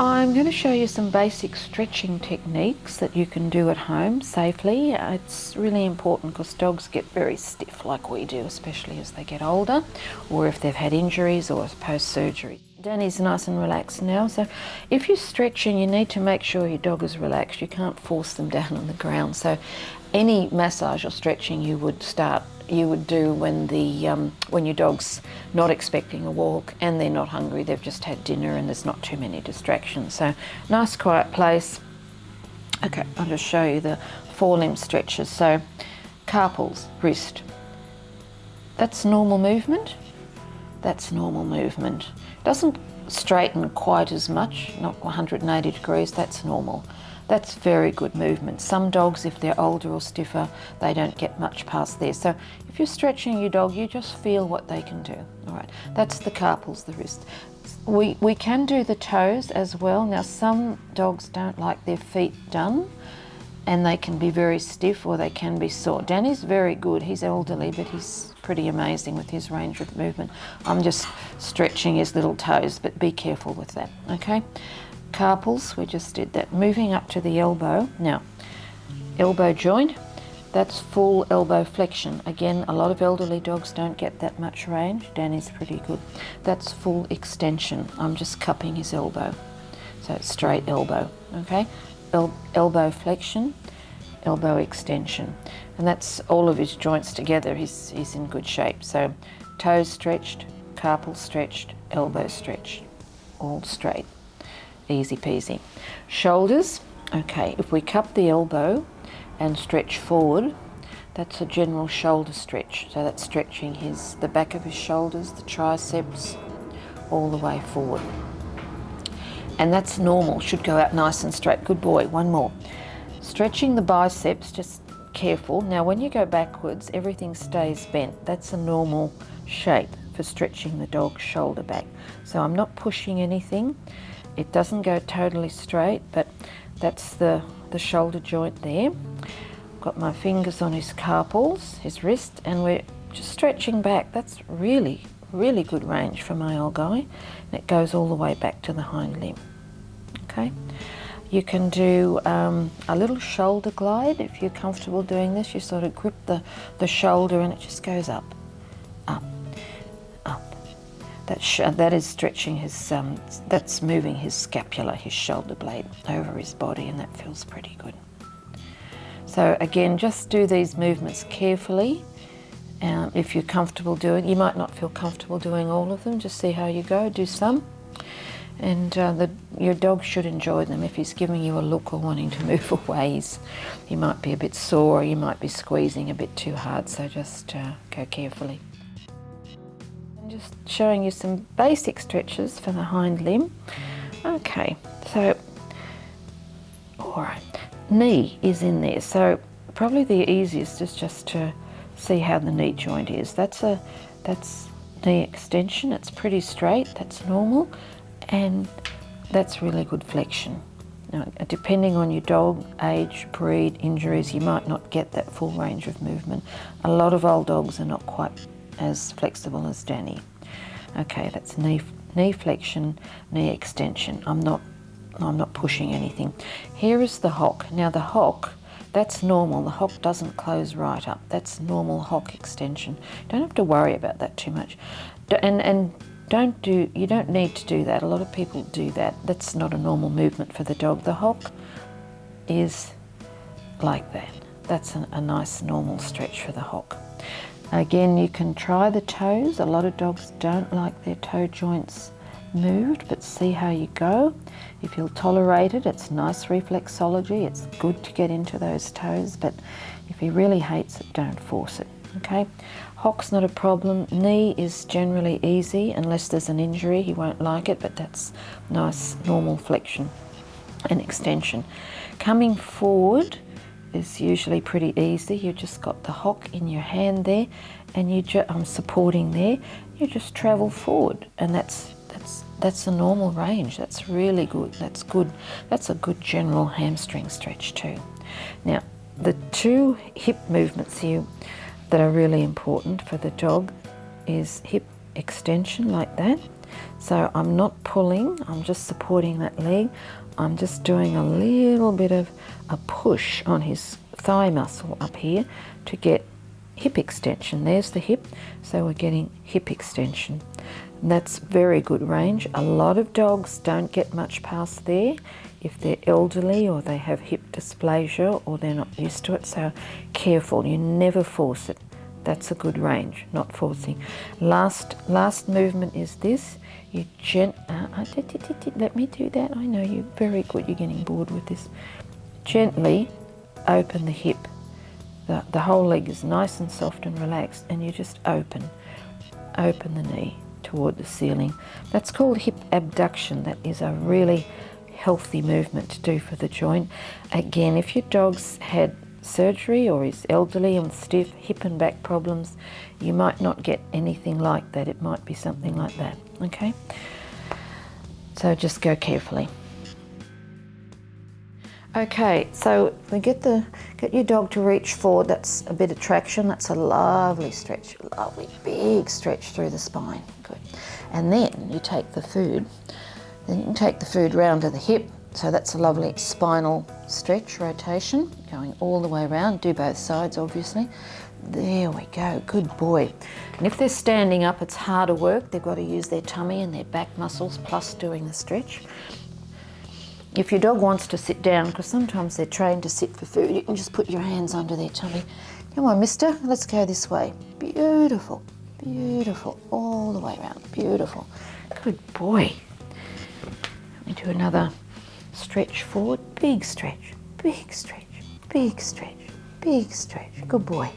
I'm going to show you some basic stretching techniques that you can do at home safely. It's really important because dogs get very stiff like we do, especially as they get older or if they've had injuries or post-surgery. Danny's nice and relaxed now, so if you're stretching you need to make sure your dog is relaxed. You can't force them down on the ground. So any massage or stretching you would do when your dog's not expecting a walk and they're not hungry, they've just had dinner and there's not too many distractions. So nice quiet place. Okay, I'll just show you the forelimb stretches. So carpals, wrist, that's normal movement. That's normal movement. Doesn't straighten quite as much, not 180 degrees, that's normal. That's very good movement. Some dogs, if they're older or stiffer, they don't get much past there. So if you're stretching your dog, you just feel what they can do. All right, that's the carpals, the wrist. We can do the toes as well. Now some dogs don't like their feet done and they can be very stiff or they can be sore. Danny's very good, he's elderly, but he's pretty amazing with his range of movement. I'm just stretching his little toes, but be careful with that, okay? Carpals, we just did that. Moving up to the elbow. Now, elbow joint, that's full elbow flexion. Again, a lot of elderly dogs don't get that much range. Danny's pretty good. That's full extension. I'm just cupping his elbow. So it's straight elbow, okay? Elbow flexion, elbow extension. And that's all of his joints together. He's in good shape. So toes stretched, carpal stretched, elbow stretched, all straight. Easy peasy. Shoulders, okay, if we cup the elbow and stretch forward, that's a general shoulder stretch. So that's stretching the back of his shoulders, the triceps, all the way forward. And that's normal, should go out nice and straight. Good boy, one more. Stretching the biceps, just careful. Now when you go backwards, everything stays bent. That's a normal shape for stretching the dog's shoulder back. So I'm not pushing anything. It doesn't go totally straight, but that's the shoulder joint there. Got my fingers on his carpals, his wrist, and we're just stretching back. That's really, really good range for my old guy. And it goes all the way back to the hind limb. Okay. You can do a little shoulder glide if you're comfortable doing this. You sort of grip the shoulder and it just goes up, up, up. That is stretching that's moving his scapula, his shoulder blade over his body, and that feels pretty good. So again, just do these movements carefully. If you're comfortable doing, you might not feel comfortable doing all of them, just see how you go, do some. And your dog should enjoy them. If he's giving you a look or wanting to move away, he might be a bit sore, or you might be squeezing a bit too hard, so just go carefully. Just showing you some basic stretches for the hind limb. Okay, so, all right, knee is in there. So probably the easiest is just to see how the knee joint is. That's knee extension. It's pretty straight. That's normal, and that's really good flexion. Now, depending on your dog, age, breed, injuries, you might not get that full range of movement. A lot of old dogs are not quite as flexible as Danny. Okay, that's knee flexion, knee extension. I'm not pushing anything. Here is the hock. Now the hock, that's normal. The hock doesn't close right up. That's normal hock extension. Don't have to worry about that too much. And you don't need to do that. A lot of people do that. That's not a normal movement for the dog. The hock is like that. That's a nice normal stretch for the hock. Again, you can try the toes. A lot of dogs don't like their toe joints moved, but see how you go. If you'll tolerate it, it's nice reflexology. It's good to get into those toes, but if he really hates it, don't force it, okay? Hock's not a problem. Knee is generally easy unless there's an injury. He won't like it, but that's nice normal flexion and extension. Coming forward is usually pretty easy. You just got the hock in your hand there, and I'm supporting there. You just travel forward, and that's a normal range. That's really good. That's good. That's a good general hamstring stretch too. Now, the two hip movements here that are really important for the dog is hip extension like that, So I'm not pulling, I'm just supporting that leg. I'm just doing a little bit of a push on his thigh muscle up here to get hip extension. There's the hip, so we're getting hip extension. And that's very good range. A lot of dogs don't get much past there if they're elderly or they have hip dysplasia or they're not used to it, so careful, you never force it. That's a good range, not forcing. Last movement is this. You let me do that. I know you're very good. You're getting bored with this. Gently open the hip. The whole leg is nice and soft and relaxed, and you just open the knee toward the ceiling. That's called hip abduction. That is a really healthy movement to do for the joint. Again, if your dog's had surgery or is elderly and stiff hip and back problems, you might not get anything like that. It might be something like that. Okay, so just go carefully. Okay, so we get your dog to reach forward. That's a bit of traction. That's a lovely stretch, lovely big stretch through the spine. Good. And then you take the food. Then you can take the food round to the hip. So that's a lovely spinal stretch, rotation, going all the way around. Do both sides, obviously. There we go, good boy. And if they're standing up, it's harder work. They've got to use their tummy and their back muscles plus doing the stretch. If your dog wants to sit down, because sometimes they're trained to sit for food, you can just put your hands under their tummy. Come on, mister, let's go this way. Beautiful, beautiful, all the way around, beautiful. Good boy. Let me do another stretch forward, big stretch, big stretch, big stretch, big stretch. Good boy.